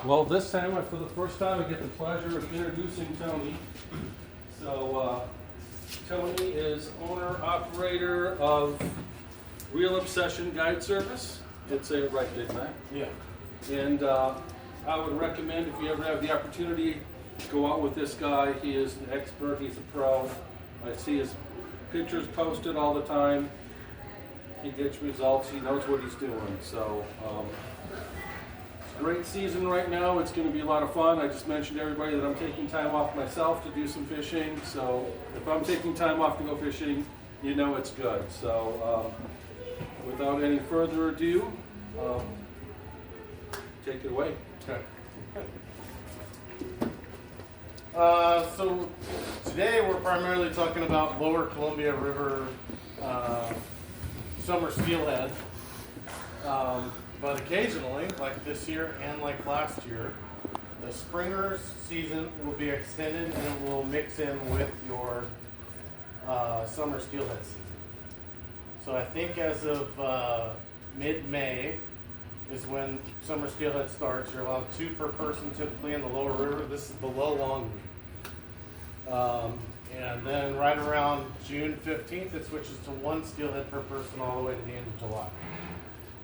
Well, this time, for the first time, I get the pleasure of introducing Tony. So, Tony is owner-operator of Real Obsession Guide Service. Did say it right, didn't I? Yeah. And I would recommend, if you ever have the opportunity, go out with this guy. He is an expert, he's a pro. I see his pictures posted all the time. He gets results, he knows what he's doing. So, it's a great season right now. It's going to be a lot of fun. I just mentioned to everybody that I'm taking time off myself to do some fishing. So, if I'm taking time off to go fishing, you know it's good. So, without any further ado, take it away. Okay. So today we're primarily talking about Lower Columbia River summer steelhead, but occasionally, like this year and like last year, the springer's season will be extended and it will mix in with your summer steelhead season. So I think as of mid-May is when summer steelhead starts. You're allowed 2 per person typically in the lower river. This is below Longview. And then right around June 15th, it switches to 1 steelhead per person all the way to the end of July.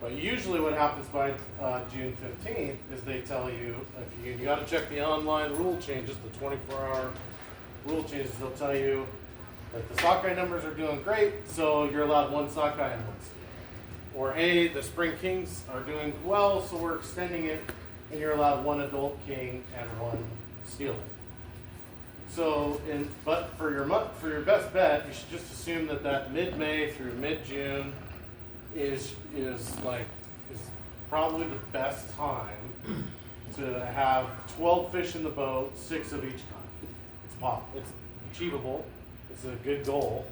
But usually what happens by June 15th is they tell you, if you got to check the online rule changes, the 24-hour rule changes, they'll tell you that the sockeye numbers are doing great, so you're allowed 1 sockeye and 1 steelhead. Or, hey, the spring kings are doing well, so we're extending it, and you're allowed 1 adult king and 1 steelhead. So, but for your best bet, you should just assume that mid-May through mid-June is probably the best time to have 12 fish in the boat, 6 of each kind. It's achievable. It's a good goal.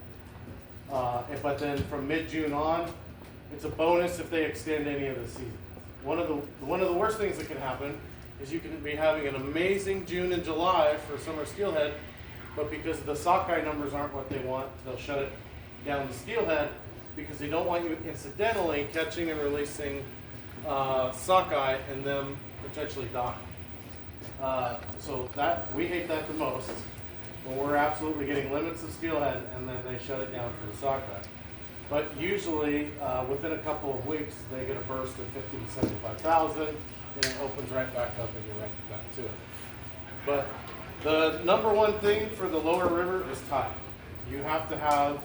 But then from mid-June on, it's a bonus if they extend any of the seasons. One of the worst things that can happen is you can be having an amazing June and July for summer steelhead, but because the sockeye numbers aren't what they want, they'll shut it down to steelhead because they don't want you incidentally catching and releasing sockeye and them potentially dying. So that we hate that the most when we're absolutely getting limits of steelhead and then they shut it down for the sockeye. But usually, within a couple of weeks, they get a burst of 50 to 75,000, and it opens right back up, and you're right back to it. But the number one thing for the lower river is tide. You have to have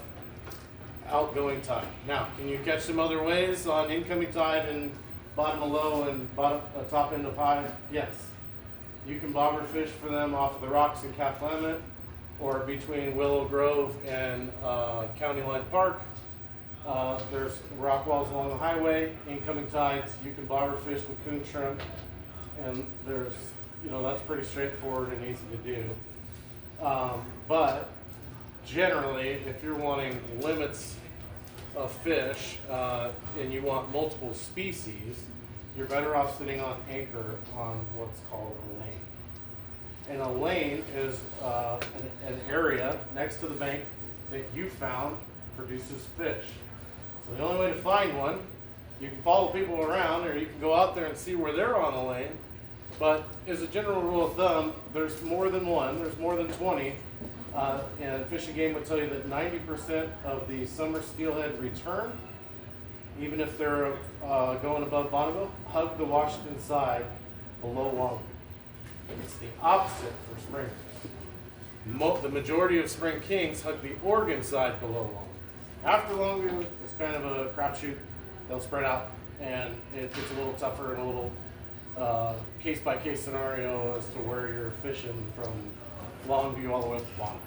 outgoing tide. Now, can you catch some other ways on incoming tide and bottom of low and top end of high? Yes. You can bobber fish for them off of the rocks in Cathlamet, or between Willow Grove and County Line Park. There's rock walls along the highway, incoming tides, you can bobber fish with coon shrimp, and there's, that's pretty straightforward and easy to do. But generally, if you're wanting limits of fish and you want multiple species, you're better off sitting on anchor on what's called a lane. And a lane is an area next to the bank that you found produces fish. So the only way to find one, you can follow people around or you can go out there and see where they're on the lane. But as a general rule of thumb, there's more than one, there's more than 20. And Fish and Game would tell you that 90% of the summer steelhead return, even if they're going above Bonneville, hug the Washington side below Longview. It's the opposite for springers. The majority of spring kings hug the Oregon side below Longview. After Longview, it's kind of a crapshoot. They'll spread out, and it gets a little tougher and a little case-by-case scenario as to where you're fishing from Longview all the way up to Bonneville.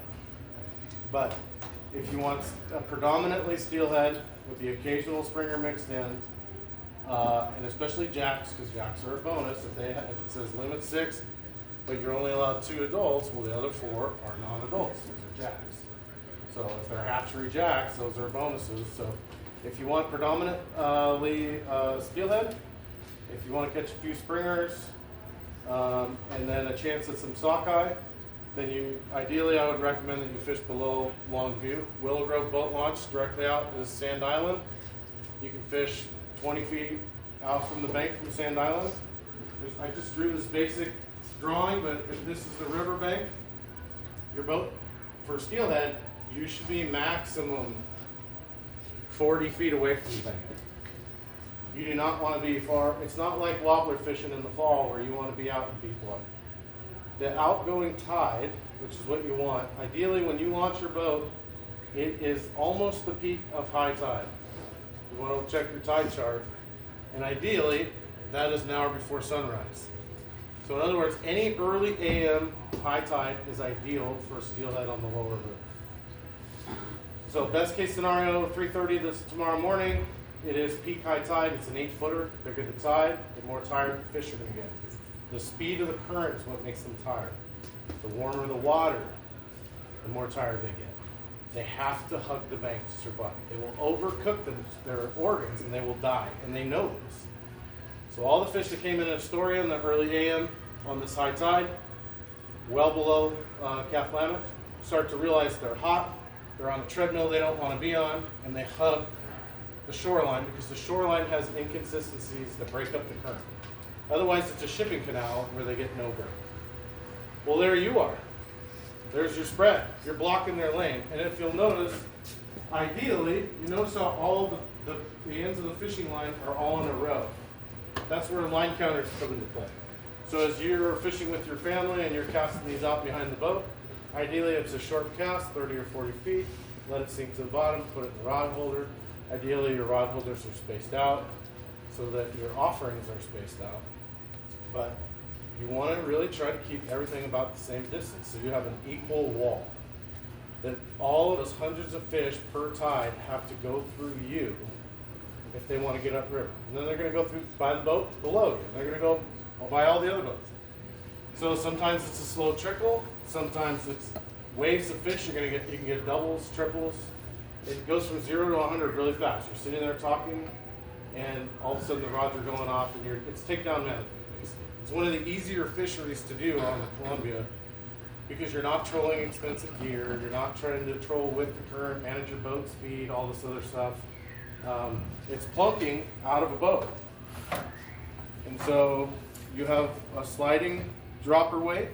But if you want a predominantly steelhead with the occasional springer mixed in, and especially jacks, because jacks are a bonus. If it says limit 6, but you're only allowed 2 adults, well, the other 4 are non-adults. Those are jacks. So if they're hatchery jacks, those are bonuses. So if you want predominantly steelhead, if you want to catch a few springers, and then a chance at some sockeye, then ideally I would recommend that you fish below Longview. Willow Grove boat launch directly out is Sand Island. You can fish 20 feet out from the bank from Sand Island. I just drew this basic drawing, but if this is the riverbank, your boat for steelhead, you should be maximum 40 feet away from the bank. You do not want to be far. It's not like wobbler fishing in the fall where you want to be out in deep water. The outgoing tide, which is what you want, ideally when you launch your boat, it is almost the peak of high tide. You want to check your tide chart, and ideally that is an hour before sunrise. So in other words, any early AM high tide is ideal for steelhead on the lower river. So best case scenario, 3:30 this tomorrow morning, it is peak high tide. It's an 8-footer. Bigger the tide, the more tired the fish are going to get. The speed of the current is what makes them tired. The warmer the water, the more tired they get. They have to hug the bank to survive. They will overcook their organs and they will die, and they know this. So all the fish that came in Astoria in the early AM on this high tide, well below Calf Lammoth, start to realize they're hot, they're on a treadmill they don't want to be on, and they hug the shoreline because the shoreline has inconsistencies that break up the current. Otherwise, it's a shipping canal where they get no break. Well, there you are. There's your spread. You're blocking their lane. And if you'll notice, ideally, you notice how all the ends of the fishing line are all in a row. That's where line counters come into play. So as you're fishing with your family and you're casting these out behind the boat, ideally it's a short cast, 30 or 40 feet. Let it sink to the bottom, put it in the rod holder. Ideally, your rod holders are spaced out so that your offerings are spaced out. But you want to really try to keep everything about the same distance so you have an equal wall. That all of those hundreds of fish per tide have to go through you if they want to get upriver. And then they're going to go through by the boat below you. They're going to go by all the other boats. So sometimes it's a slow trickle. Sometimes it's waves of fish. You can get doubles, triples. It goes from 0 to 100 really fast. You're sitting there talking, and all of a sudden the rods are going off, and it's takedown management. It's one of the easier fisheries to do on the Columbia because you're not trolling expensive gear, you're not trying to troll with the current, manage your boat speed, all this other stuff. It's plunking out of a boat. And so you have a sliding dropper weight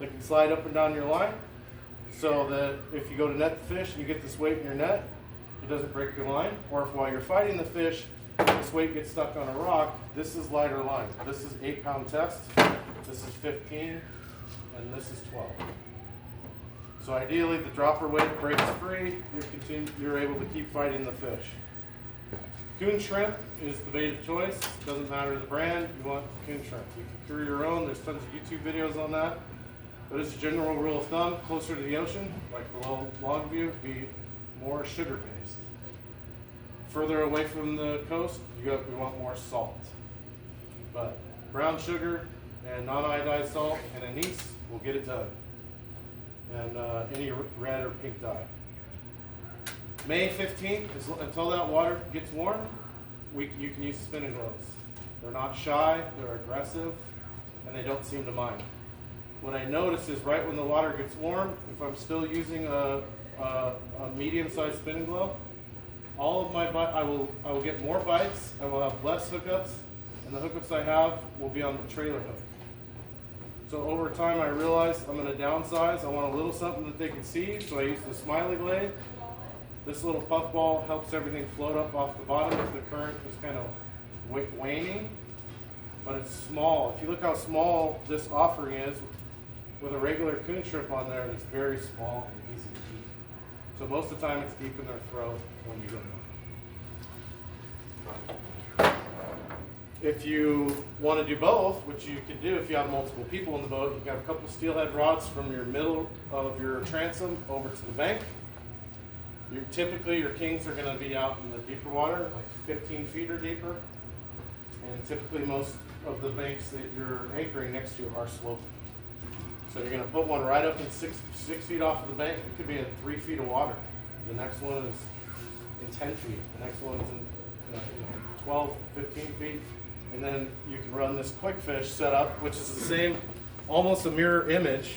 that can slide up and down your line so that if you go to net the fish and you get this weight in your net, it doesn't break your line. Or if while you're fighting the fish, this weight gets stuck on a rock, this is lighter line. This is 8-pound test, this is 15, and this is 12. So ideally the dropper weight breaks free, you're able to keep fighting the fish. Coon shrimp is the bait of choice. Doesn't matter the brand, you want coon shrimp. You can cure your own, there's tons of YouTube videos on that. But as a general rule of thumb, closer to the ocean, like below Longview, be more sugar based. Further away from the coast, we want more salt. But brown sugar and non-iodized salt and anise will get it done. And any red or pink dye. May 15th, until that water gets warm, you can use spinning gloves. They're not shy, they're aggressive, and they don't seem to mind. What I notice is right when the water gets warm, if I'm still using a medium-sized spinning glove, all of my I will get more bites, I will have less hookups, and the hookups I have will be on the trailer hook. So over time I realized I'm going to downsize. I want a little something that they can see, so I use the smiley blade. This little puffball helps everything float up off the bottom if the current is kind of waning, but it's small. If you look how small this offering is, with a regular coon shrimp on there, it's very small and easy to keep. So most of the time it's deep in their throat when you go in. If you want to do both, which you can do if you have multiple people in the boat, you can have a couple steelhead rods from your middle of your transom over to the bank. Typically your kings are going to be out in the deeper water, like 15 feet or deeper. And typically most of the banks that you're anchoring next to are sloping. So you're going to put one right up in six feet off of the bank. It could be in 3 feet of water. The next one is in 10 feet. The next one is in 12, 15 feet. And then you can run this quick fish setup, which is the same, almost a mirror image.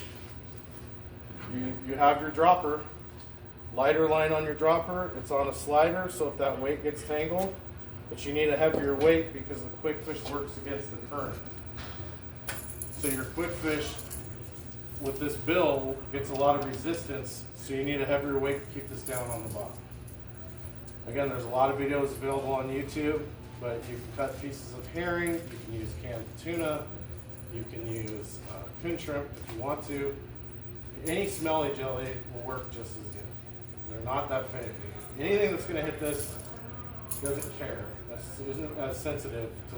You have your dropper, lighter line on your dropper. It's on a slider, so if that weight gets tangled, but you need a heavier weight because the quick fish works against the current. So your quick fish with this bill gets a lot of resistance, so you need a heavier weight to keep this down on the bottom. Again, there's a lot of videos available on YouTube, but you can cut pieces of herring, you can use canned tuna, you can use coon shrimp if you want to. Any smelly jelly will work just as good. They're not that finicky. Anything that's going to hit this doesn't care. Isn't as sensitive to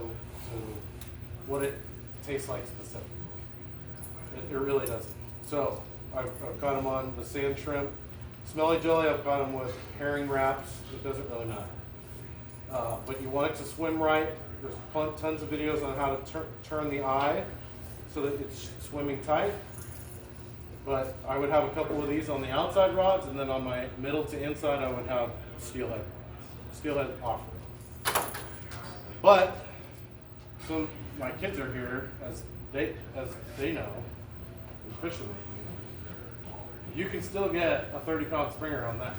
what it tastes like specifically. It really doesn't. So I've got them on the sand shrimp. Smelly jelly, I've got them with herring wraps. It doesn't really matter. But you want it to swim right. There's tons of videos on how to turn the eye so that it's swimming tight. But I would have a couple of these on the outside rods, and then on my middle to inside, I would have steelhead rods. Steelhead offering. But some my kids are here, as they know, and fishing with me. You can still get a 30-pound springer on that.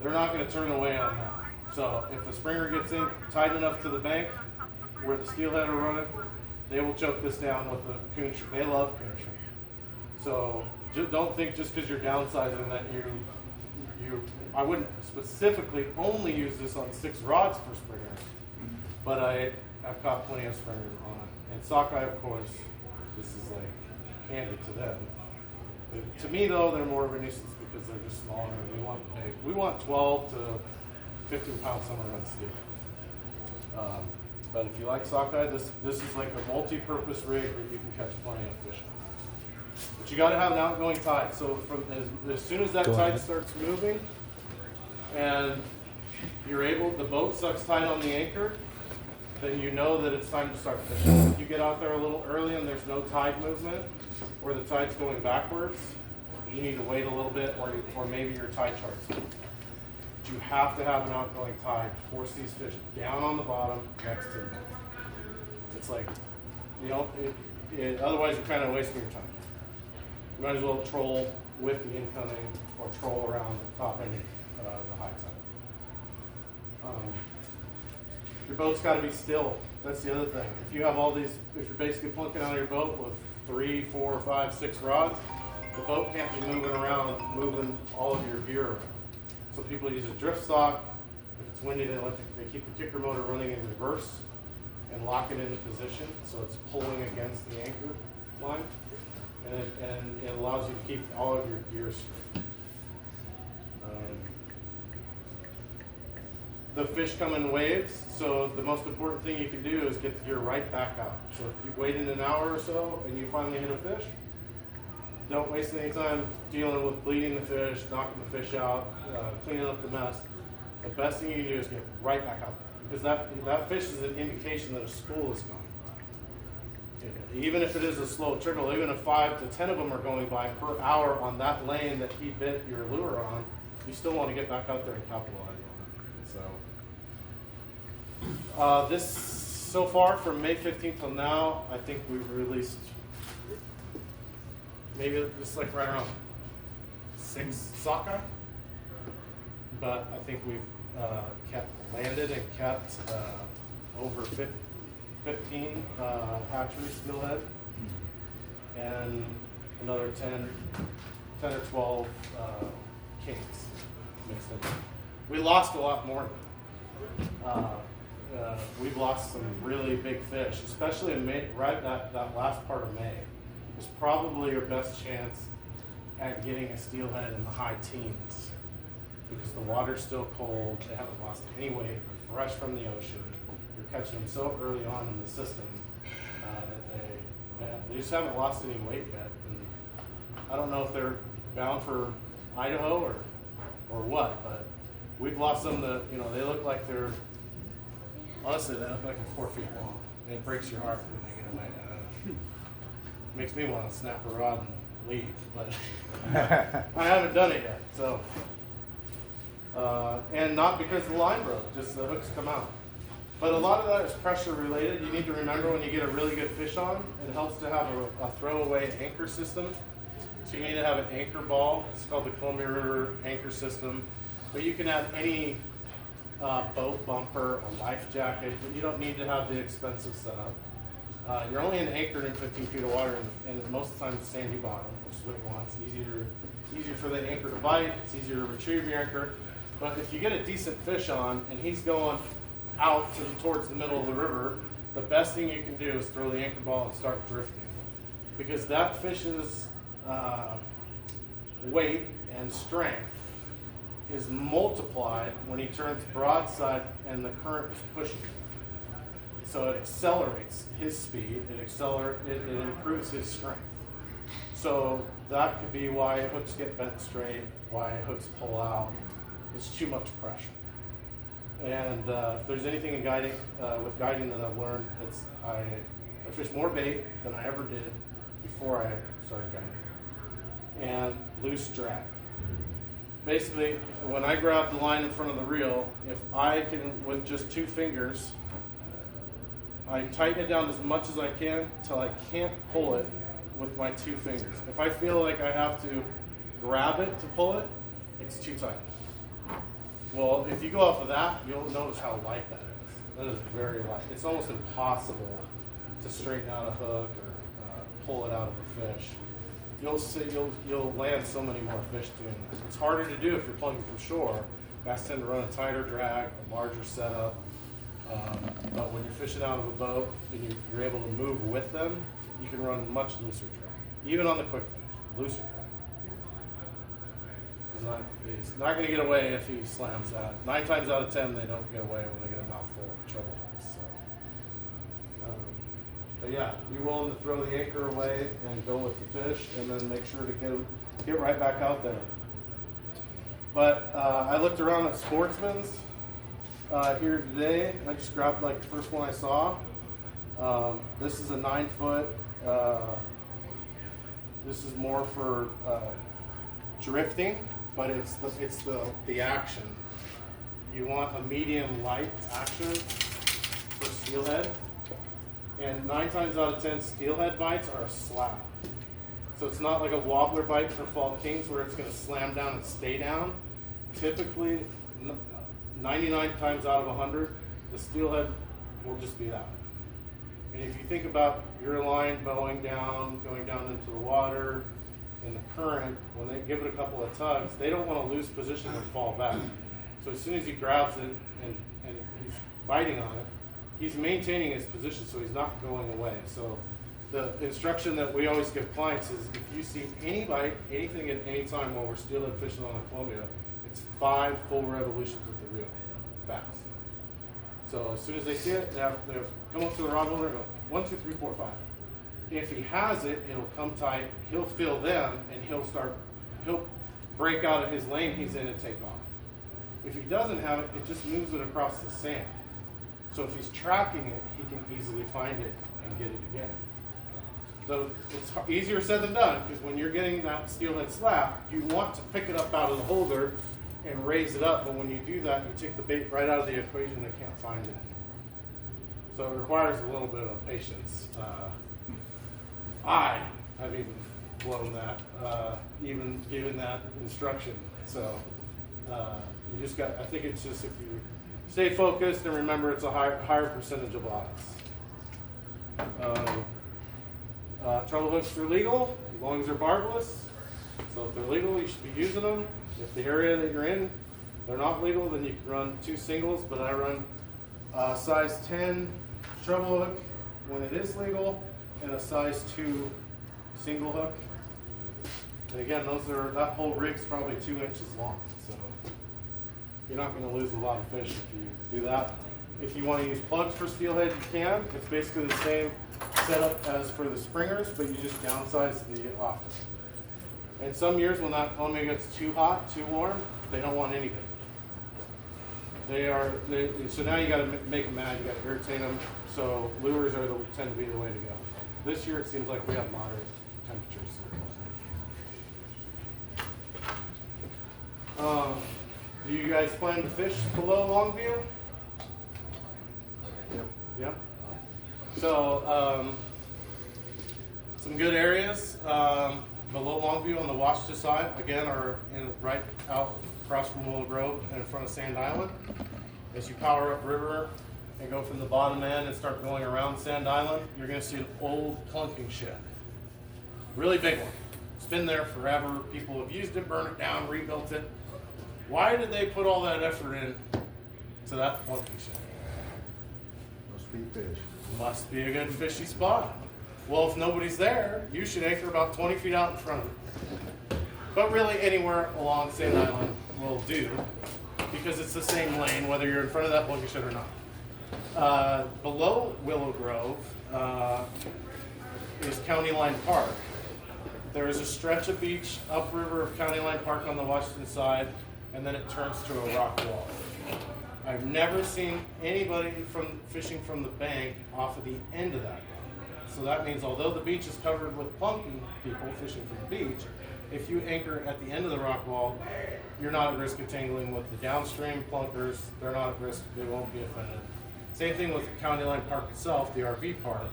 They're not going to turn away on that. So if the springer gets in tight enough to the bank where the steelhead are running, they will choke this down with the coon shrimp. They love coon shrimp. So don't think just because you're downsizing that I wouldn't specifically only use this on 6 rods for springers, but I've caught plenty of springers on it. And sockeye, of course, this is like candy to them. But to me, though, they're more of a nuisance because they're just smaller and we want 12 to 15 pound summer run steel. But if you like sockeye, this is like a multi-purpose rig that you can catch plenty of fish on. But you got to have an outgoing tide. So from as soon as that tide starts moving, and the boat sucks tight on the anchor, then you know that it's time to start fishing. If you get out there a little early and there's no tide movement, or the tide's going backwards, you need to wait a little bit, or maybe your tide chart's good. But you have to have an outgoing tide to force these fish down on the bottom next to the boat. It's like, otherwise you're kind of wasting your time. You might as well troll with the incoming or troll around the top end of the high tide. Your boat's got to be still. That's the other thing. If you have if you're basically plunking out of your boat with 3, 4, 5, 6 rods, the boat can't be moving around, moving all of your gear around. So people use a drift stock. If it's windy, they keep the kicker motor running in reverse and lock it into position so it's pulling against the anchor line. And it allows you to keep all of your gear straight. The fish come in waves, so the most important thing you can do is get the gear right back out. So if you wait in an hour or so and you finally hit a fish, don't waste any time dealing with bleeding the fish, knocking the fish out, cleaning up the mess. The best thing you can do is get right back out there, because that fish is an indication that a school is going. Even if it is a slow trickle, even if 5 to 10 of them are going by per hour on that lane that he bit your lure on, you still want to get back out there and capitalize on it. So, this so far from May 15th till now, I think we've released maybe just like right around 6 sockeye, but I think we've kept landed and kept over 15 hatchery steelhead, and another 10 or 12 kings mixed in. We lost a lot more. We've lost some really big fish, especially in May, right that last part of May. It's probably your best chance at getting a steelhead in the high teens because the water's still cold, they haven't lost any weight, they're fresh from the ocean. You're catching them so early on in the system that they just haven't lost any weight yet. And I don't know if they're bound for Idaho or what, but we've lost some that, they look like they're, honestly, they look like they're 4 feet long. And it breaks your heart when they get away. Makes me want to snap a rod and leave, but I haven't done it yet. So, and not because the line broke, just the hooks come out. But a lot of that is pressure related. You need to remember when you get a really good fish on, it helps to have a throwaway anchor system. So you need to have an anchor ball. It's called the Columbia River Anchor System. But you can have any boat bumper, a life jacket, but you don't need to have the expensive setup. You're only anchored in 15 feet of water, and most of the time it's sandy bottom, which is what you want. It's easier for the anchor to bite. It's easier to retrieve your anchor. But if you get a decent fish on and he's going out towards the middle of the river, the best thing you can do is throw the anchor ball and start drifting, because that fish's weight and strength is multiplied when he turns broadside and the current is pushing him. So it accelerates his speed, it improves his strength. So that could be why hooks get bent straight, why hooks pull out. It's too much pressure. And if there's anything in guiding, with guiding that I've learned, it's I fish more bait than I ever did before I started guiding. And loose drag. Basically, when I grab the line in front of the reel, if I can, with just 2 fingers, I tighten it down as much as I can till I can't pull it with my 2 fingers. If I feel like I have to grab it to pull it, it's too tight. Well, if you go off of that, you'll notice how light that is. That is very light. It's almost impossible to straighten out a hook or pull it out of a fish. You'll land so many more fish doing that. It's harder to do if you're pulling from shore. Guys tend to run a tighter drag, a larger setup. But when you're fishing out of a boat and you're able to move with them, you can run much looser drag. Even on the quick fish, looser drag. He's not going to get away if he slams that. 9 times out of 10, they don't get away when they get a mouthful of trouble hooks. So, but yeah, be willing to throw the anchor away and go with the fish, and then make sure to get right back out there. But I looked around at Sportsman's here today. I just grabbed like the first one I saw. This is a 9-foot. This is more for drifting, but it's the action. You want a medium light action for steelhead, and 9 times out of 10 steelhead bites are a slap. So it's not like a wobbler bite for fall kings where it's going to slam down and stay down. Typically, 99 times out of 100, the steelhead will just be that. And if you think about your line going down into the water, in the current, when they give it a couple of tugs, they don't want to lose position and fall back. So as soon as he grabs it and he's biting on it, he's maintaining his position, so he's not going away. So the instruction that we always give clients is, if you see any bite, anything at any time while we're steelhead fishing on a Columbia, it's 5 full revolutions with the reel, fast. So as soon as they see it, they have come up to the rod holder and go 1, 2, 3, 4, 5. If he has it, it'll come tight. He'll feel them, and he'll break out of his lane he's in and take off. If he doesn't have it, it just moves it across the sand. So if he's tracking it, he can easily find it and get it again. So it's easier said than done, because when you're getting that steelhead slap, you want to pick it up out of the holder and raise it up. But when you do that, you take the bait right out of the equation. They can't find it. So it requires a little bit of patience. I have even blown that, even given that instruction. So you just got, I think it's just if you stay focused and remember it's a higher percentage of odds. Treble hooks are legal as long as they're barbless. So if they're legal, you should be using them. If the area that you're in, they're not legal, then you can run 2 singles, but I run size 10 treble hook when it is legal, and a size 2 single hook. And again, that whole rig's probably 2 inches long, so you're not going to lose a lot of fish if you do that. If you want to use plugs for steelhead, you can. It's basically the same setup as for the springers, but you just downsize the offset. And some years when that Columbia gets too hot, too warm, they don't want anything. So now you got to make them mad. You got to irritate them. So lures tend to be the way to go. This year it seems like we have moderate temperatures. Do you guys plan to fish below Longview? Yep. Yeah. So some good areas below Longview on the Washita side, again, are right out across from Willow Grove and in front of Sand Island. As you power up river and go from the bottom end and start going around Sand Island, you're gonna see an old clunking shed. Really big one. It's been there forever. People have used it, burned it down, rebuilt it. Why did they put all that effort in to that clunking shed? Must be fish. Must be a good fishy spot. Well, if nobody's there, you should anchor about 20 feet out in front of it. But really anywhere along Sand Island will do, because it's the same lane whether you're in front of that clunking shed or not. Below Willow Grove is County Line Park. There is a stretch of beach upriver of County Line Park on the western side, and then it turns to a rock wall. I've never seen anybody fishing from the bank off of the end of that. So that means although the beach is covered with plunking people fishing from the beach, if you anchor at the end of the rock wall, you're not at risk of tangling with the downstream plunkers. They're not at risk, they won't be offended. Same thing with County Line Park itself, the RV park.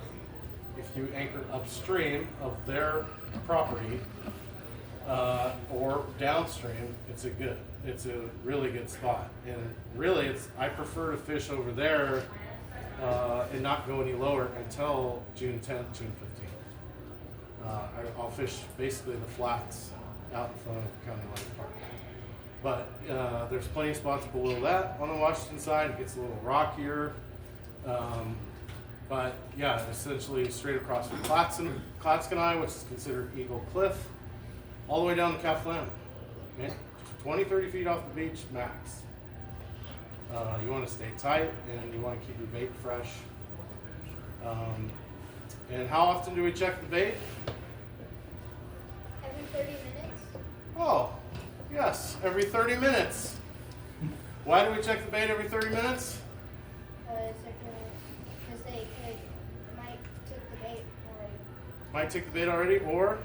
If you anchor upstream of their property or downstream, it's a really good spot. And really, I prefer to fish over there and not go any lower until June 10th, June 15th. I'll fish basically the flats out in front of County Line Park. But there's plenty of spots below that on the Washington side. It gets a little rockier. But yeah, essentially straight across from Clatskanie, which is considered Eagle Cliff, all the way down to Calflana. Okay? 20, 30 feet off the beach, max. You want to stay tight and you want to keep your bait fresh. And how often do we check the bait? Every 30 minutes. Oh, yes, every 30 minutes. Why do we check the bait every 30 minutes? Because they might take the bait already. Might take the bait already, or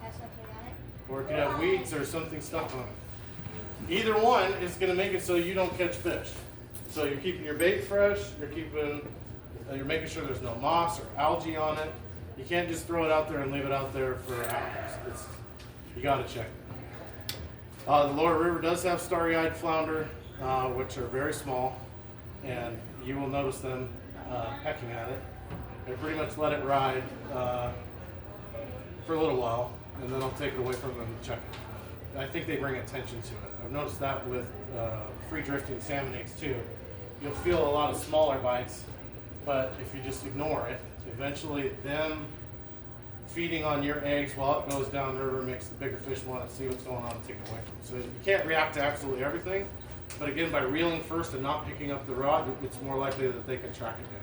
Has something on it. it could have weeds or something stuck on it. Either one is going to make it so you don't catch fish. So you're keeping your bait fresh. You're making sure there's no moss or algae on it. You can't just throw it out there and leave it out there for hours. You got to check it. The lower river does have starry-eyed flounder, which are very small, and you will notice them pecking at it. I pretty much let it ride for a little while, and then I'll take it away from them and check it. I think they bring attention to it. I've noticed that with free drifting salmon eggs too. You'll feel a lot of smaller bites, but if you just ignore it, eventually them feeding on your eggs while it goes down the river makes the bigger fish want to see what's going on and take it away from it. So you can't react to absolutely everything, but again, by reeling first and not picking up the rod, it's more likely that they can track it down.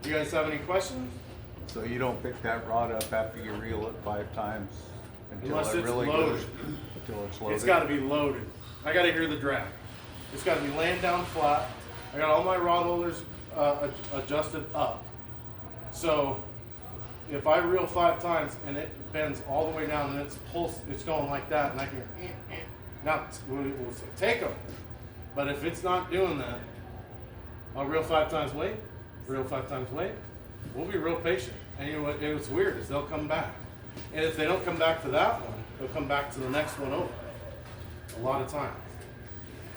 You guys have any questions? So you don't pick that rod up after you reel it 5 times until Unless it it's really loaded. goes, until it's loaded? It's got to be loaded. I got to hear the drag. It's got to be laying down flat. I got all my rod holders adjusted up. So if I reel 5 times and it bends all the way down and it's going like that, and I can now we'll say take them. But if it's not doing that, I'll reel 5 times, wait, reel 5 times, wait. We'll be real patient. And you know what? What's weird is they'll come back. And if they don't come back to that one, they'll come back to the next one over. A lot of times.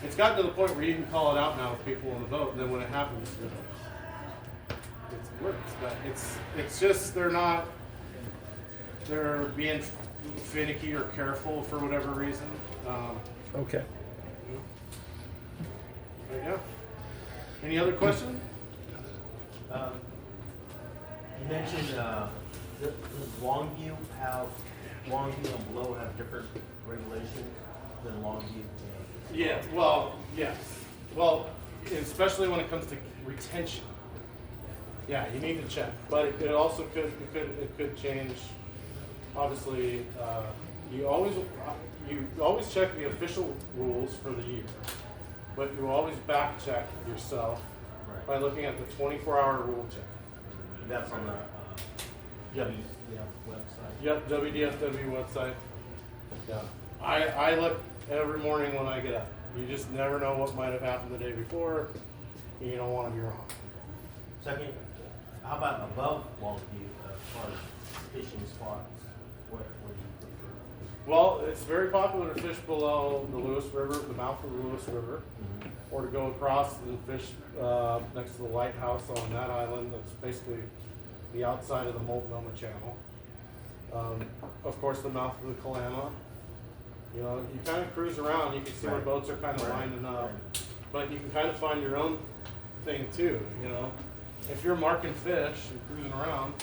It's gotten to the point where you can call it out now with people on the boat, and then when it happens, it works. But it's just they're being finicky or careful for whatever reason. Okay. There you go. Any other questions? You mentioned does Longview and Below have different regulations than Longview? Yeah, well, yes. Well, especially when it comes to retention. Yeah, you need to check. But it also could change. Obviously, you always check the official rules for the year, but you always back check yourself by looking at the 24-hour rule check. That's on the WDF website. Yep, WDFW website. Yeah, I look every morning when I get up. You just never know what might have happened the day before, and you don't want to be wrong. Second, how about above Longview as far as fishing spots? What do you prefer? Well, it's very popular to fish below the Lewis River, the mouth of the Lewis River, or to go across and fish next to the lighthouse on that island. That's basically the outside of the Multnomah Channel. Of course, the mouth of the Kalama. You know, you kind of cruise around. You can see where Right. boats are kind of Right. lining up, Right. but you can kind of find your own thing too. You know, if you're marking fish and cruising around,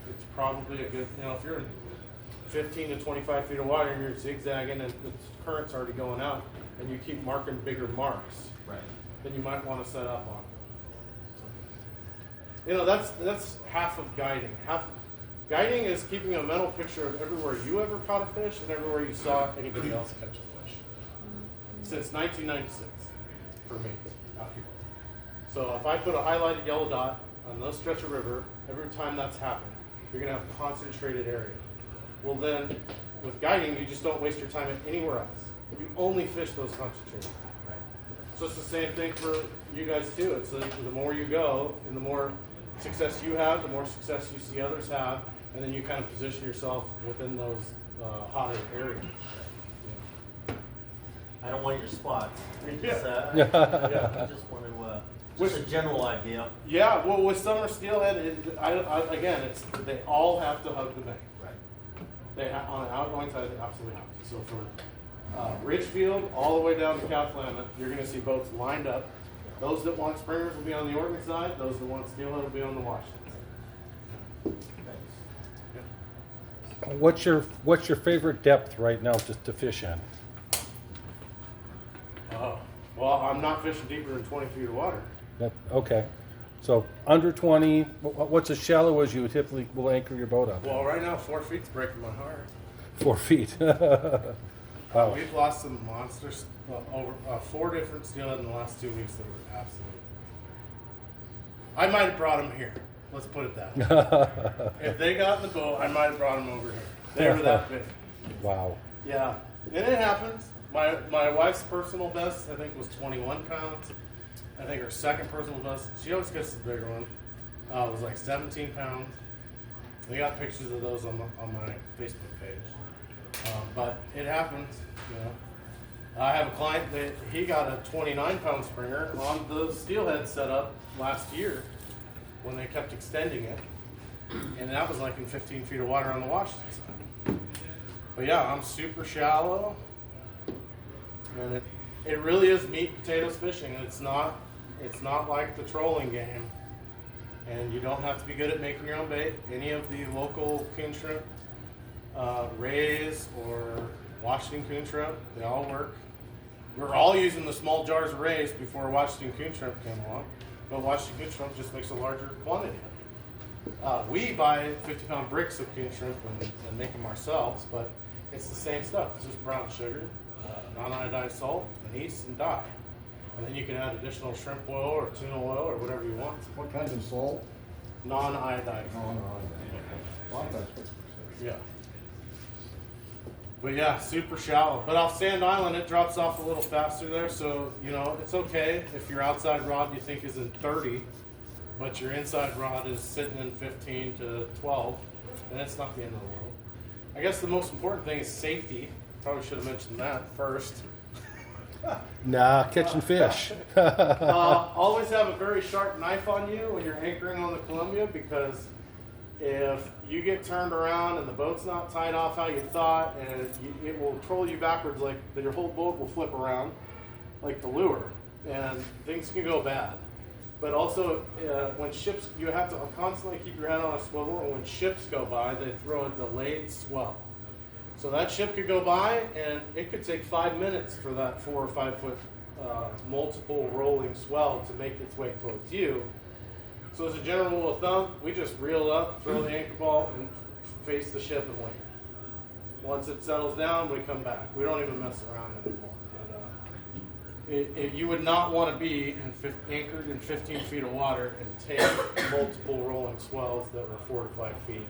it's probably a good. You know, if you're in 15 to 25 feet of water and you're zigzagging and the current's already going out, and you keep marking bigger marks, Right. then you might want to set up on. You know, that's half of guiding. Guiding is keeping a mental picture of everywhere you ever caught a fish and everywhere you saw anybody else catch a fish. Since 1996, for me, out here. So if I put a highlighted yellow dot on this stretch of river, every time that's happened, you're gonna have a concentrated area. Well then, with guiding, you just don't waste your time anywhere else. You only fish those concentrated. Right. So it's the same thing for you guys too. It's like the more you go and the more success you have, the more success you see others have, and then you kind of position yourself within those hotter areas. I don't want your spots. I just, Yeah. I just want to, just a general idea. Yeah, well, with summer steelhead, again, it's they all have to hug the bank. Right. On the outgoing side, they absolutely have to. So from Ridgefield all the way down to Cathlamet, you're going to see boats lined up. Those that want springers will be on the Oregon side. Those that want steelhead will be on the Washington side. Thanks. What's your favorite depth right now to fish in? Oh, well, I'm not fishing deeper than 20 feet of water. Okay, so under 20. What's as shallow as you typically will anchor your boat up? Well, right now 4 feet's breaking my heart. 4 feet. Wow. We've lost some monsters, over 4 different steelhead in the last 2 weeks that were absolute. I might have brought them here. Let's put it that way. If they got in the boat, I might have brought them over here. They were that big. Wow. Yeah, and it happens. My wife's personal best, I think, was 21 pounds. I think her second personal best, she always gets the bigger one, was like 17 pounds. We got pictures of those on my Facebook page. But it happens, you know. I have a client that he got a 29-pound springer on the steelhead setup last year when they kept extending it. And that was like in 15 feet of water on the Washington side. But yeah, I'm super shallow. And it really is meat and potatoes fishing. It's not like the trolling game. And you don't have to be good at making your own bait. Any of the local coon shrimp, rays or Washington coon shrimp, they all work. We're all using the small jars of rays before Washington coon shrimp came along, but Washington coon shrimp just makes a larger quantity. We buy 50-pound bricks of coon shrimp and make them ourselves, but it's the same stuff. It's just brown sugar, non-iodized salt, and yeast and dye. And then you can add additional shrimp oil or tuna oil or whatever you want. What kind of salt? Non-iodized. Oh, no, a lot of that's what you Yeah. But yeah, super shallow. But off Sand Island, it drops off a little faster there, so you know it's okay if your outside rod you think is in 30, but your inside rod is sitting in 15 to 12, then it's not the end of the world. I guess the most important thing is safety. Probably should have mentioned that first. Nah, catching fish. Always have a very sharp knife on you when you're anchoring on the Columbia, because if you get turned around and the boat's not tied off how you thought, and it will troll you backwards, like your whole boat will flip around like the lure, and things can go bad. But also, when ships, you have to constantly keep your head on a swivel, and when ships go by, they throw a delayed swell. So that ship could go by, and it could take 5 minutes for that 4 or 5 foot multiple rolling swell to make its way towards you. So as a general rule of thumb, we just reel up, throw the anchor ball, and face the ship and wait. Once it settles down, we come back. We don't even mess around anymore. But, you would not want to be anchored in 15 feet of water and take multiple rolling swells that were 4 to 5 feet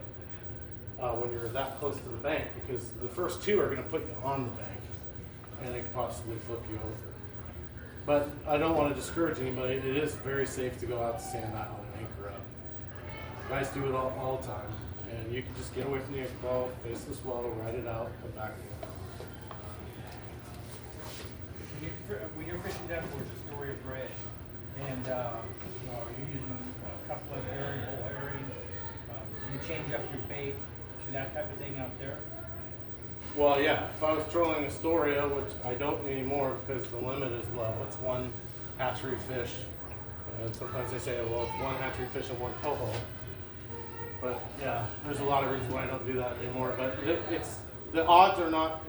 when you're that close to the bank, because the first 2 are going to put you on the bank, and they could possibly flip you over. But I don't want to discourage anybody. It is very safe to go out to Sand Island and anchor up. Guys do it all the time. And you can just get away from the anchor bow, face the swell, ride it out, come back. When you're fishing down towards Astoria Bridge, and are you using a couple of variable herring? Do you change up your bait to that type of thing out there? Well, yeah, if I was trolling Astoria, which I don't anymore because the limit is low, it's one hatchery fish. And sometimes they say, well, it's one hatchery fish and one coho. But yeah, there's a lot of reasons why I don't do that anymore. But the odds are not,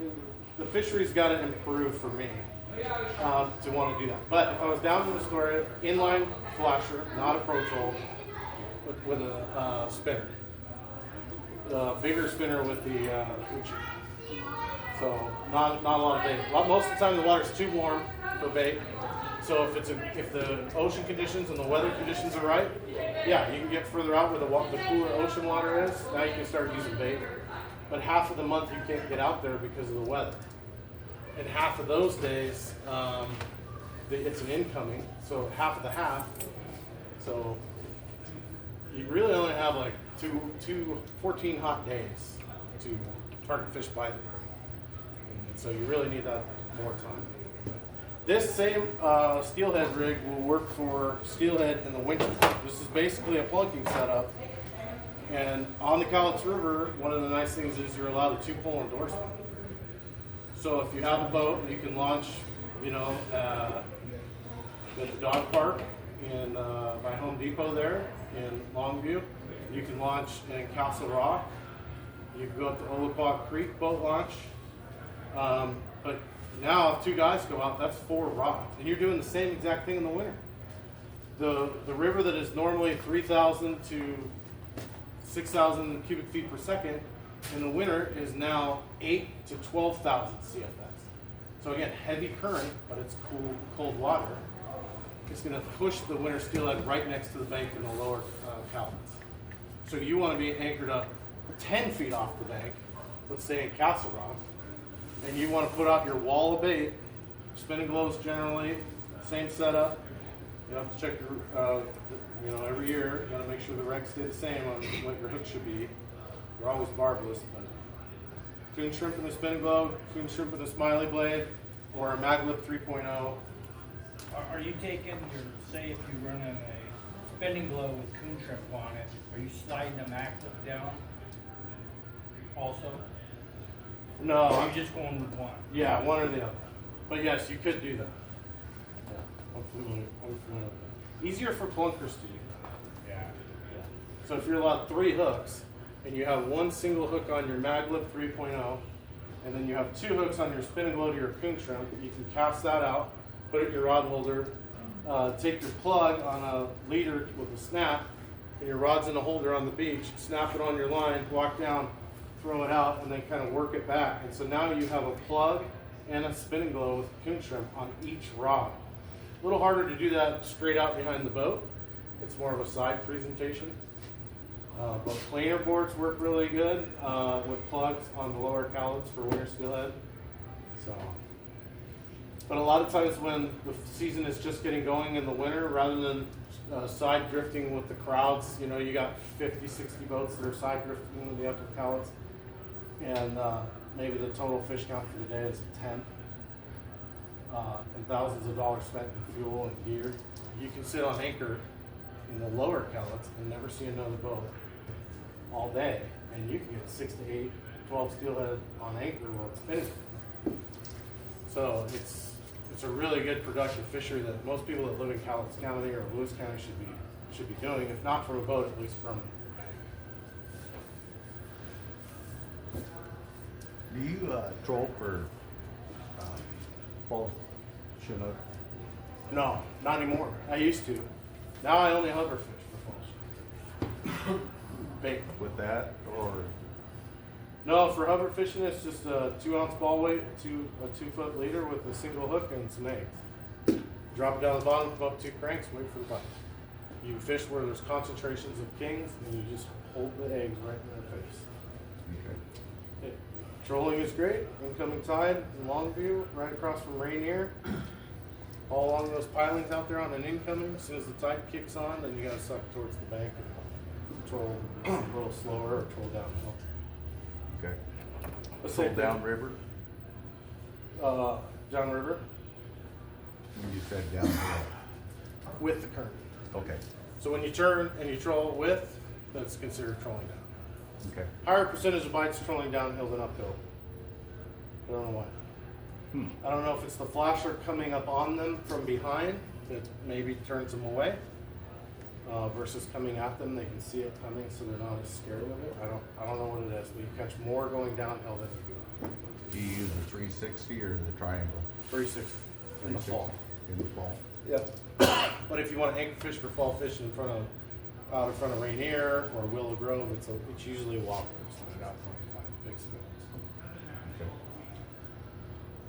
the fishery's got to improve for me to want to do that. But if I was down in Astoria, inline flasher, not approach hole, with a spinner. Bigger spinner with the Uchi. So not a lot of bait. Most of the time the water's too warm for bait. So if the ocean conditions and the weather conditions are right, yeah, you can get further out where the cooler ocean water is. Now you can start using bait. But half of the month you can't get out there because of the weather. And half of those days, it's an incoming. So half of the half. So you really only have like two 14 hot days to target fish by the bird. And so you really need that more time. This same steelhead rig will work for steelhead in the winter. This is basically a plunking setup. And on the Cowlitz River, one of the nice things is you're allowed a 2-pole endorsement. So if you have a boat, you can launch, at the dog park by Home Depot there in Longview. You can launch in Castle Rock. You can go up to Olapaw Creek boat launch. But now if 2 guys go out, that's 4 rods. And you're doing the same exact thing in the winter. The river that is normally 3,000 to 6,000 cubic feet per second in the winter is now 8 to 12,000 CFS. So again, heavy current, but it's cold water. It's going to push the winter steelhead right next to the bank in the lower Cowlitz. So you want to be anchored up 10 feet off the bank, let's say in Castle Rock, and you want to put out your wall of bait, spinning glows generally, same setup. You have to check your, every year, you got to make sure the regs stay the same on what your hook should be. They're always barbless, but coon shrimp in a spinning globe, coon shrimp in a smiley blade, or a maglip 3.0. Are you taking say if you run in a spinning globe with coon shrimp on it, are you sliding the maglip down also? No, Or are you just going with one? yeah, one or the other. But yes, you could do that. Yeah, I'm familiar with that. Easier for plunkers to do that. Yeah. Yeah. So if you're allowed 3 hooks, and you have one single hook on your maglip 3.0, and then you have 2 hooks on your spinning globe or your coon shrimp, you can cast that out, put it in your rod holder, take your plug on a leader with a snap, and your rod's in a holder on the beach, snap it on your line, walk down, throw it out, and then kind of work it back. And so now you have a plug and a spinning globe with coon shrimp on each rod. A little harder to do that straight out behind the boat. It's more of a side presentation. But planer boards work really good with plugs on the lower Cowlitz for winter steelhead. So, but a lot of times when the season is just getting going in the winter, rather than side drifting with the crowds, you got 50, 60 boats that are side drifting in the upper Cowlitz, and maybe the total fish count for the day is 10, and thousands of dollars spent in fuel and gear. You can sit on anchor in the lower Cowlitz and never see another boat all day, and you can get 6 to 8, 12 steelhead on anchor while it's spinning. So it's a really good productive fishery that most people that live in Cowlitz County or Lewis County should be doing, if not from a boat, at least from a bank. Do you troll for fall Chinook? No, not anymore. I used to. Now I only hover fish for fall. Bait. With that, or No, for hover fishing, it's just a 2-ounce ball weight, a 2-foot leader with a single hook and some eggs. Drop it down the bottom, come up 2 cranks, wait for the bite. You fish where there's concentrations of kings, and you just hold the eggs right in their face. okay. Trolling is great. Incoming tide in Longview, right across from Rainier. All along those pilings out there on an incoming. As soon as the tide kicks on, then you got to suck towards the bank and troll a little slower or troll downhill. Okay. Let's Troll say downriver? downriver When you said downhill. with the current. Okay, So when you turn and you troll with, that's considered trolling down. okay. Higher percentage of bites trolling downhill than uphill. I don't know why. I don't know if it's the flasher coming up on them from behind that maybe turns them away, versus coming at them. They can see it coming, so they're not as scared of it. I don't know what it is, but you catch more going downhill than you do. Do you use the 360 or the triangle? 36 in the 360 fall. In the fall. Yep. But if you want to anchor fish for fall fishing out in front of Rainier or Willow Grove, it's usually a whopper. So I got 25 big spoons. Okay.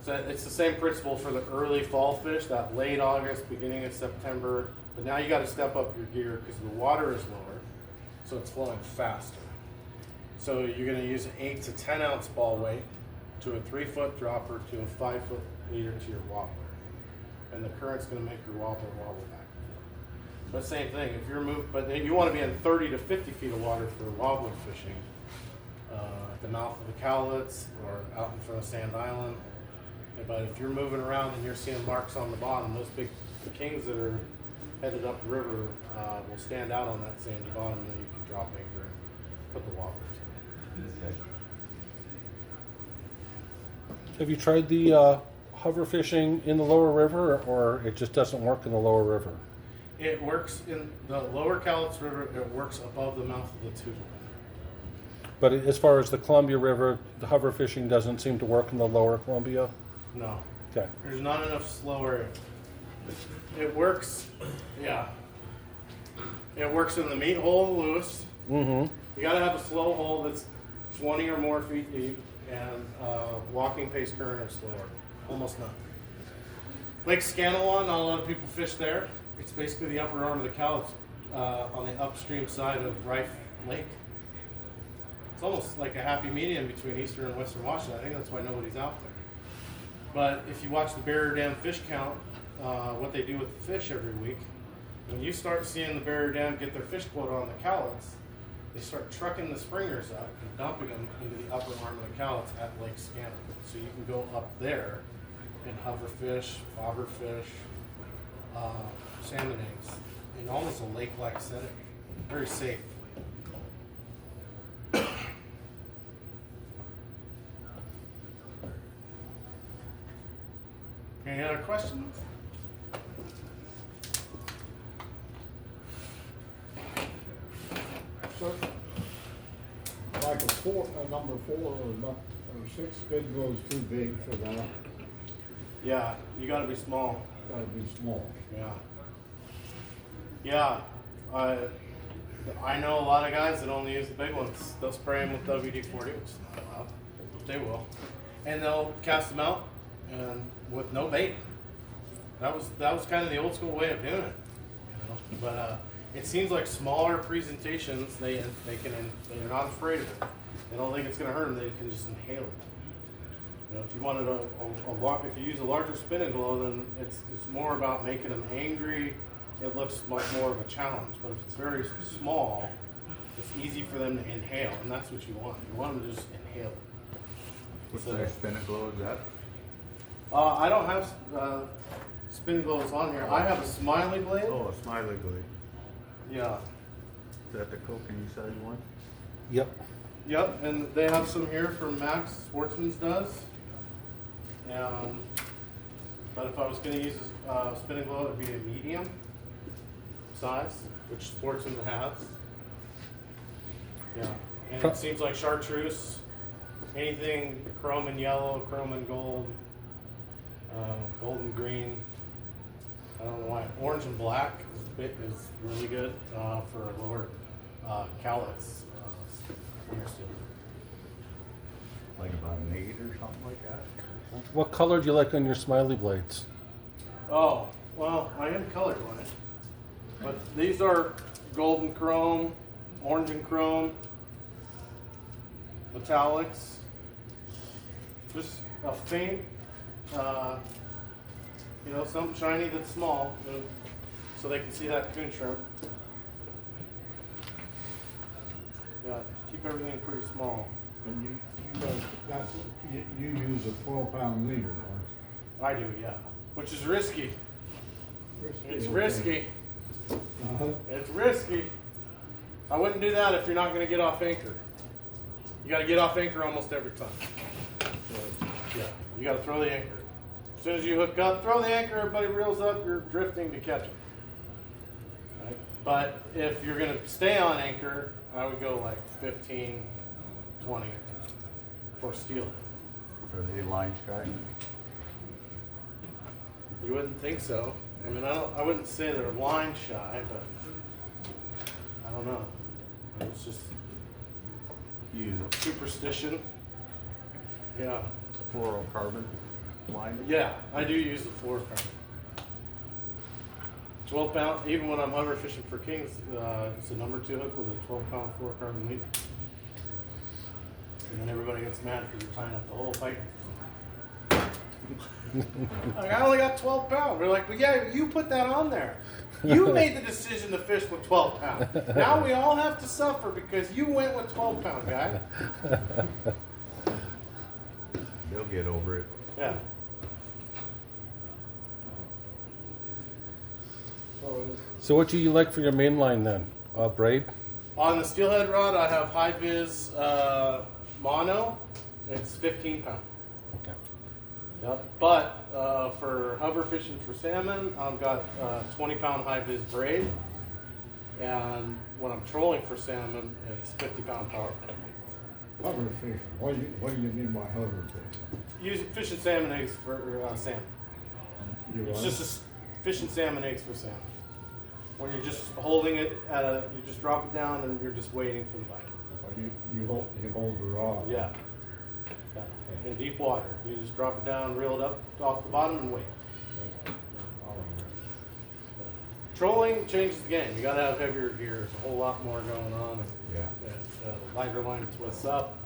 So it's the same principle for the early fall fish, that late August, beginning of September. But now you got to step up your gear because the water is lower, so it's flowing faster. So you're going to use an 8 to 10 ounce ball weight to a 3-foot dropper to a 5-foot leader to your wobbler, and the current's going to make your wobbler wobble back and forth. But same thing, if you're but you want to be in 30 to 50 feet of water for wobbler fishing, at the mouth of the Cowlitz or out in front of Sand Island. But if you're moving around and you're seeing marks on the bottom, those big kings that are headed up the river will stand out on that sandy bottom, and then you can drop anchor and put the wobblers in. Okay. Have you tried the hover fishing in the lower river, or it just doesn't work in the lower river? It works in the lower Cowlitz River. It works above the mouth of the Tougaloo. But as far as the Columbia River, the hover fishing doesn't seem to work in the lower Columbia? No, Okay. there's not enough slow area. It works, yeah. It works in the meat hole of Lewis. Mm-hmm. You gotta have a slow hole that's 20 or more feet deep, and walking pace current or slower. Almost none. Lake Scanawan, not a lot of people fish there. It's basically the upper arm of the Cowlitz on the upstream side of Rife Lake. It's almost like a happy medium between eastern and western Washington. I think that's why nobody's out there. But if you watch the Barrier Dam fish count, what they do with the fish every week, when you start seeing the Barrier Dam get their fish quota on the Cowlitz, they start trucking the springers up and dumping them into the upper arm of the Cowlitz at Lake Scanawan. So you can go up there and hover fish, bobber fish, salmon eggs in almost a lake-like setting. Very safe. Any other questions? So, like a number 4 or 6 spin goes too big for that. Yeah, you gotta be small. Gotta be small. Yeah. Yeah. I know a lot of guys that only use the big ones. They'll spray them with WD-40, which is not allowed. They will. And they'll cast them out and with no bait. That was kind of the old school way of doing it. You know? But it seems like smaller presentations, they're not afraid of it. They don't think it's going to hurt them. They can just inhale it. You know, if you wanted if you use a larger spinning glow, then it's more about making them angry. It looks like more of a challenge. But if it's very small, it's easy for them to inhale, and that's what you want. You want them to just inhale it. What's So- their spinning glow is that? I don't have spin glows on here. I have a Smiley blade. Oh, a smiley blade. Yeah. Is that the kokanee size one? Yep. Yep, and they have some here from Max Sportsman's does. But if I was going to use a spinning glow, it would be a medium size, which Sportsman has. Yeah, and it seems like chartreuse, anything chrome and yellow, chrome and gold, gold and green. I don't know why. Orange and black is really good for lower Cowlitz. Like about an 8 or something like that? What color do you like on your smiley blades? Oh, well, I am colorblind. But these are golden chrome, orange and chrome, metallics. Just a faint, something shiny that's small, so they can see that coon shrimp. Yeah, keep everything pretty small. And you guys, you use a 12-pound leader, right? I do, yeah. Which is risky. It's Okay. risky. Uh-huh. It's risky. I wouldn't do that if you're not going to get off anchor. You got to get off anchor almost every time. Yeah, you got to throw the anchor. As soon as you hook up, throw the anchor, everybody reels up, you're drifting to catch it. Right? But if you're going to stay on anchor, I would go like 15, 20 for steelhead. Are they line shy? You wouldn't think so. I mean, I wouldn't say they're line shy, but I don't know. It's just Use a superstition. Yeah. fluorocarbon line? Yeah, I do use the fluorocarbon. 12 pound, even when I'm hover fishing for kings, it's a number 2 hook with a 12-pound fluorocarbon leader. And then everybody gets mad because you're tying up the whole fight. Like, I only got 12 pounds. They're like, well, yeah, you put that on there. You made the decision to fish with 12 pounds. Now we all have to suffer because you went with 12 pound, guy. They'll get over it. Yeah. So what do you like for your main line then? Braid? On the steelhead rod, I have high vis mono. It's 15 pound. Okay. Yep. But for hover fishing for salmon, I've got 20 pound high vis braid. And when I'm trolling for salmon, it's 50 pound power. Hover fishing, what do you mean by hover fishing? Using fishing salmon eggs for salmon. You It's what? just fishing salmon eggs for salmon. When you're just holding it you just drop it down and you're just waiting for the bite. You hold the rod. Yeah. In deep water, you just drop it down, reel it up off the bottom, and wait. Trolling changes the game. You got to have heavier gear. There's a whole lot more going on. Yeah. Lighter line twists up.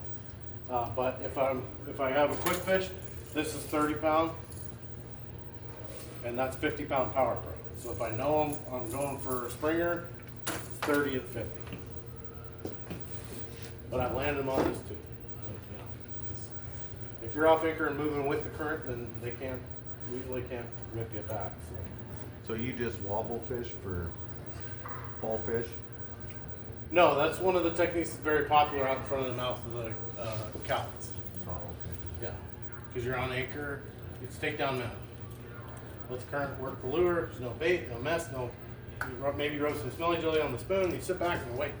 But if I have a quick fish, this is 30 pound, and that's 50 pound power pro. So if I know I'm going for a springer, it's 30 and 50. But I landed them on this too. If you're off anchor and moving with the current, then they usually can't whip you back. So you just wobble fish for ball fish? No, that's one of the techniques that's very popular out in front of the mouth of the cowlets. Oh, okay. Yeah, because you're on anchor, it's takedown method. Let the current work the lure. There's no bait, no mess, maybe roast some smelly jelly on the spoon. You sit back and wait.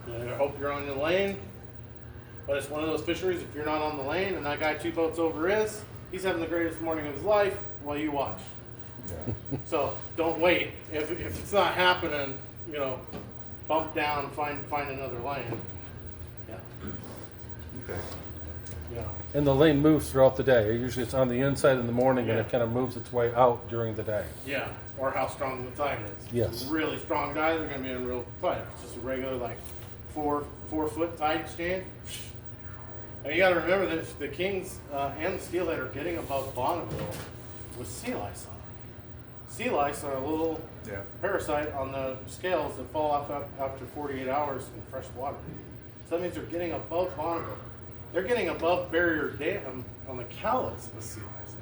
You hope you're on your lane, but it's one of those fisheries. If you're not on the lane and that guy 2 boats over is, he's having the greatest morning of his life while you watch. Yeah. So don't wait. If it's not happening, bump down, find another lane. Yeah. Okay. Yeah. And the lane moves throughout the day. Usually it's on the inside in the morning and Yeah. it kind of moves its way out during the day. Yeah. Or how strong the tide is. Yes. If it's a really strong guy, they're going to be in real tight. If it's just a regular, like, 4 foot tide exchange. And you got to remember that the kings and the steelhead are getting above Bonneville with sea lice on it. Sea lice are a little Yeah. parasite on the scales that fall off after 48 hours in fresh water. So that means they're getting above Bonneville. They're getting above barrier dam on the cowlets with sea lice.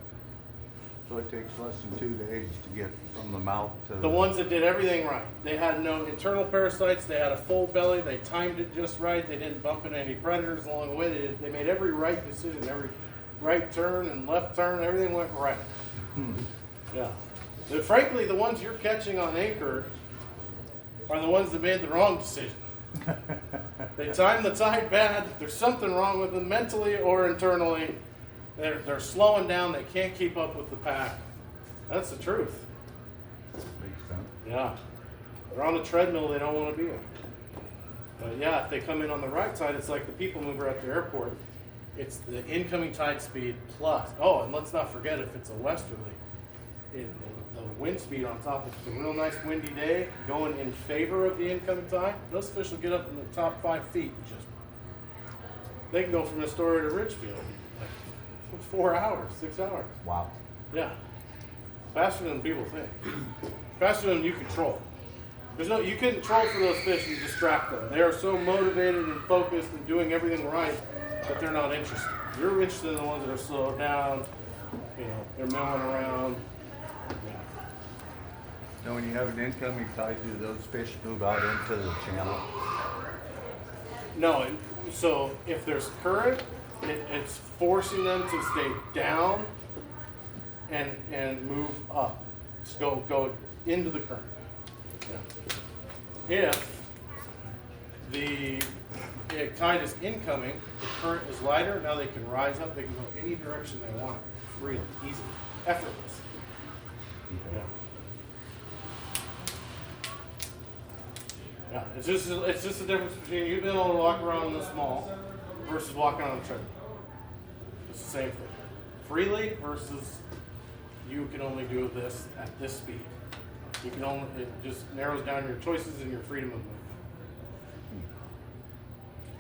So it takes less than 2 days to get from the mouth to The ones that did everything right. They had no internal parasites. They had a full belly. They timed it just right. They didn't bump into any predators along the way. They made every right decision, every right turn and left turn. Everything went right. Yeah. But frankly, the ones you're catching on anchor are the ones that made the wrong decision. They timed the tide bad. There's something wrong with them mentally or internally. They're slowing down. They can't keep up with the pack. That's the truth. Makes sense. Yeah. They're on a treadmill they don't want to be on. But yeah, if they come in on the right side, it's like the people mover at the airport. It's the incoming tide speed plus. Oh, and let's not forget if it's a westerly, the wind speed on top. If it's a real nice windy day going in favor of the incoming tide, those fish will get up in the top 5 feet. They can go from Astoria to Ridgefield. Like 4 hours, 6 hours. Wow. Yeah. Faster than people think. Faster than you control. There's no, you couldn't troll for those fish and distract them. They are so motivated and focused and doing everything right that they're not interested. You're interested in the ones that are slowed down, you know, they're milling around. Yeah. Now, when you have an incoming tide, do those fish move out into the channel? No, so if there's current, it's forcing them to stay down and move up. Just go into the current. Yeah. If the tide is incoming, the current is lighter, now they can rise up, they can go any direction they want, freely, easy, effortless. Yeah. Yeah, it's just the difference between you being able to walk around in the small versus walking on a treadmill. It's the same thing. Freely versus you can only do this at this speed. You can only, it just narrows down your choices and your freedom of movement.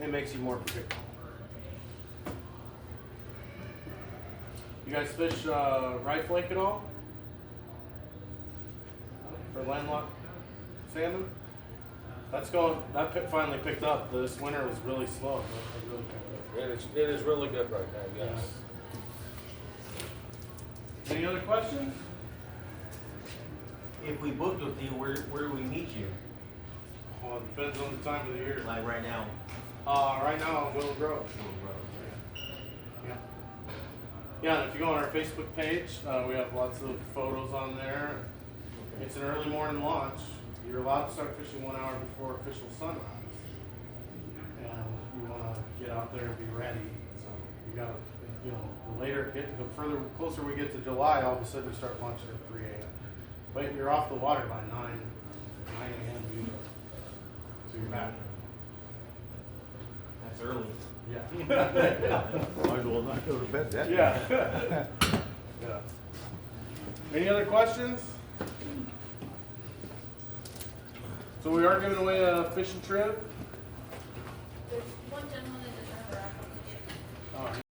It makes you more predictable. You guys fish Rife Lake at all? For landlocked salmon? That pit finally picked up. This winter was really slow, but it really picked up. It is really good right now, yes. Any other questions? If we booked with you, where do we meet you? Well, it depends on the time of the year. Like right now? Right now, Willow Grove. Yeah. Yeah, and if you go on our Facebook page, we have lots of photos on there. It's an early morning launch. You're allowed to start fishing 1 hour before official sunrise. And you want to get out there and be ready. So you got to, you know, the closer we get to July, all of a sudden we start launching at 3 a.m. But you're off the water by 9 a.m. usually. So you're back. That's early. Yeah. Might as well not go to bed then. Yeah. Yeah. Any other questions? So we are giving away a fishing trip. There's one gentleman